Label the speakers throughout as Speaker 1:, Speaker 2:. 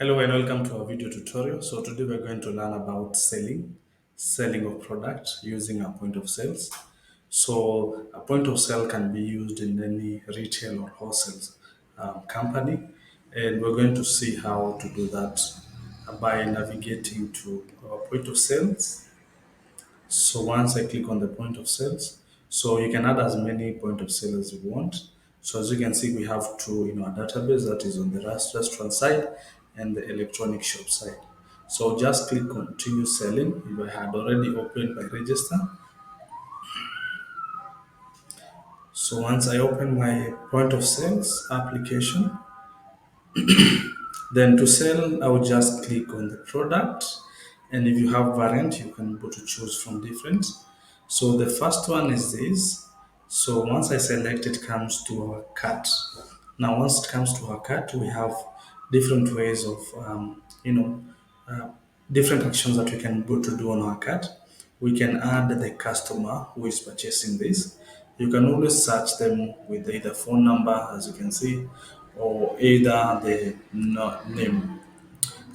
Speaker 1: Hello and welcome to our video tutorial. So today we're going to learn about selling of product using a point of sales. So a point of sale can be used in any retail or wholesale company, and we're going to see how to do that by navigating to our point of sales. So once I click on the point of sales, so you can add as many point of sale as you want. So as you can see, we have two in our database that is on the restaurant side and the electronic shop side. So just click continue selling. If I had already opened my register, so once I open my point of sales application, then to sell, I will just click on the product. And if you have variant, you can go to choose from different. So the first one is this. So once I select, it comes to our cart. Now, once it comes to our cart, we have different ways of, uh, different actions that we can go to do on our cart. We can add the customer who is purchasing this. You can always search them with either phone number, as you can see, or either the name.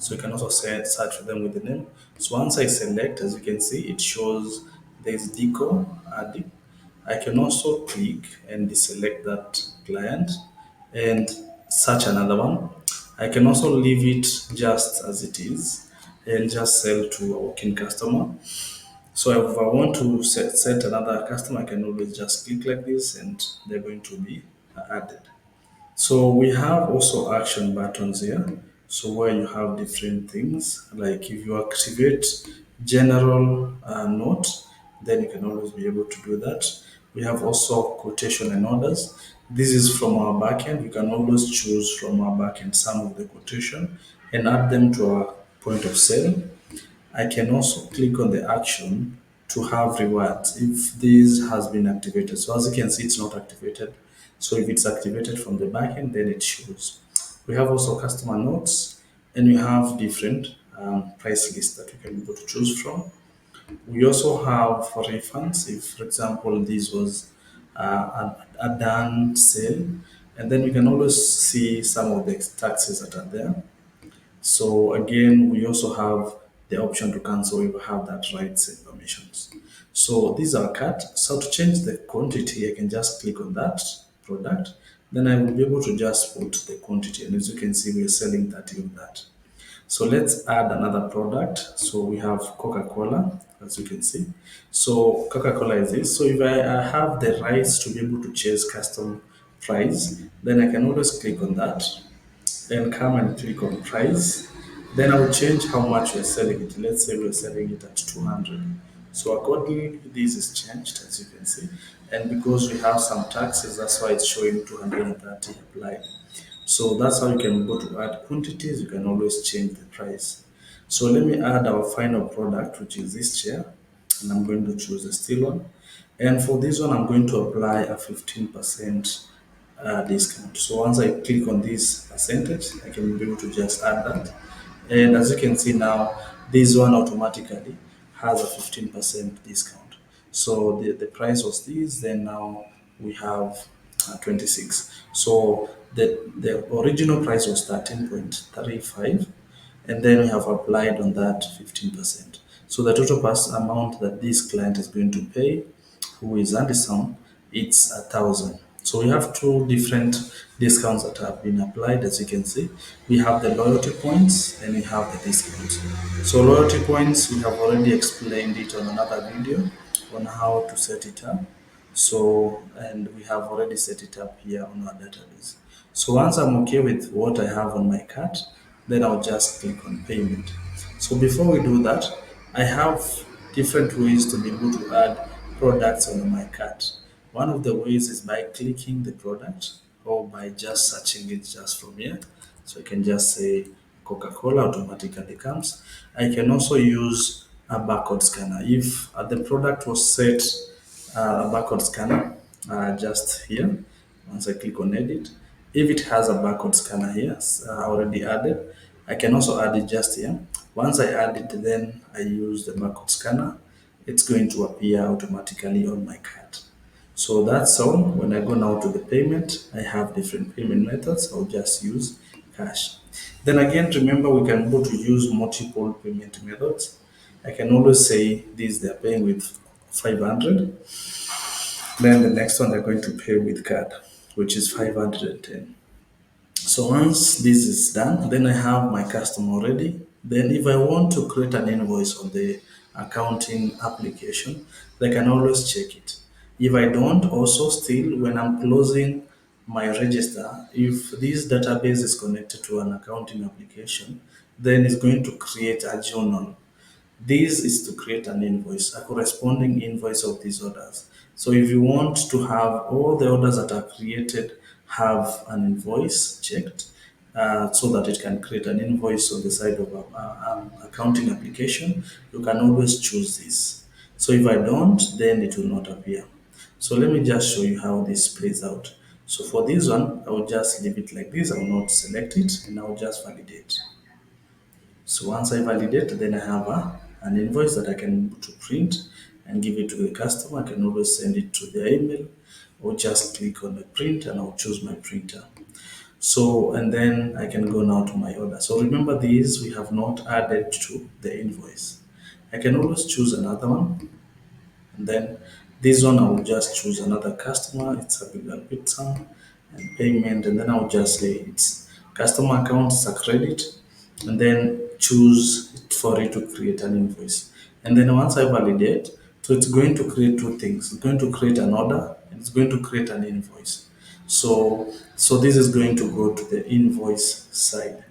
Speaker 1: So you can also search for them with the name. So once I select, as you can see, it shows there's deco adding. I can also click and deselect that client and search another one. I can also leave it just as it is and just sell to a walking customer. So if I want to set another customer, I can always just click like this and they're going to be added. So we have also action buttons here. So where you have different things, like if you activate general note, then you can always be able to do that. We have also quotation and orders. This is from our backend. We can always choose from our backend some of the quotation and add them to our point of sale. I can also click on the action to have rewards if this has been activated. So as you can see, it's not activated. So if it's activated from the backend, then it shows. We have also customer notes, and we have different price lists that we can go to choose from. We also have for refunds. If, for example, this was a done sale, and then we can always see some of the taxes that are there. So again, we also have the option to cancel if we have that rights informations. So these are cut. So to change the quantity, I can just click on that product. Then I will be able to just put the quantity. And as you can see, we are selling 30 of that. So let's add another product. So we have Coca-Cola, as you can see. So Coca-Cola is this. So if I have the rights to be able to change custom price, then I can always click on that then come and click on price. Then I will change how much we're selling it. Let's say we're selling it at 200. So accordingly, this is changed as you can see. And because we have some taxes, that's why it's showing 230 applied. So that's how you can go to add quantities. You can always change the price. So let me add our final product, which is this chair. And I'm going to choose the steel one. And for this one, I'm going to apply a 15% discount. So once I click on this percentage, I can be able to just add that. And as you can see now, this one automatically has a 15% discount. So the price was this, then now we have 26. So the original price was 13.35 and then we have applied on that 15%. So the total pass amount that this client is going to pay, who is Anderson, it's 1,000. So we have two different discounts that have been applied. As you can see, we have the loyalty points and we have the discounts. So loyalty points, we have already explained it on another video on how to set it up. So, and we have already set it up here on our database. So once I'm okay with what I have on my card, then I'll just click on payment. So before we do that, I have different ways to be able to add products on my cart. One of the ways is by clicking the product or by just searching it just from here. So I can just say Coca-Cola automatically comes. I can also use a barcode scanner. If the product was set a barcode scanner just here, once I click on edit, if it has a barcode scanner here already added, I can also add it just here. Once I add it, then I use the barcode scanner. It's going to appear automatically on my card. So that's all. When I go now to the payment, I have different payment methods. I'll just use cash. Then again, remember we can go to use multiple payment methods. I can always say this they're paying with 500. Then the next one they're going to pay with card, which is 510. So once this is done, then I have my customer already. Then if I want to create an invoice on the accounting application, they can always check it. If I don't, also still when I'm closing my register, if this database is connected to an accounting application, then it's going to create a journal. This is to create an invoice, a corresponding invoice of these orders. So if you want to have all the orders that are created have an invoice checked, so that it can create an invoice on the side of an accounting application, you can always choose this. So if I don't, then it will not appear. So let me just show you how this plays out. So for this one, I will just leave it like this. I will not select it and I will just validate. So once I validate, then I have an invoice that I can to print and give it to the customer. I can always send it to their email or just click on the print and I'll choose my printer. So, and then I can go now to my order. So remember these we have not added to the invoice. I can always choose another one, and then this one I will just choose another customer. It's a bigger pizza and payment, and then I'll just say it's customer account is a credit, and then choose for it to create an invoice. And then once I validate, so it's going to create two things. It's going to create an order and it's going to create an invoice. So this is going to go to the invoice side.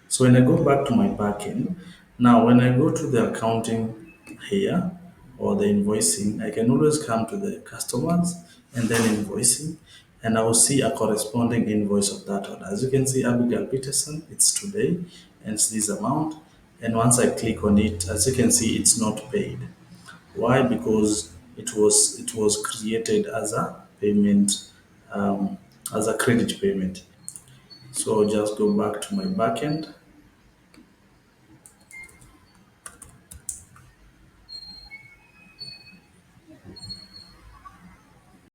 Speaker 1: So when I go back to my backend, now when I go to the accounting here or the invoicing, I can always come to the customers and then invoicing, and I will see a corresponding invoice of that order. As you can see, Abigail Peterson, it's today, and it's this amount. And once I click on it, as you can see, it's not paid. Why? Because it was created as a payment, as a credit payment. So I'll just go back to my backend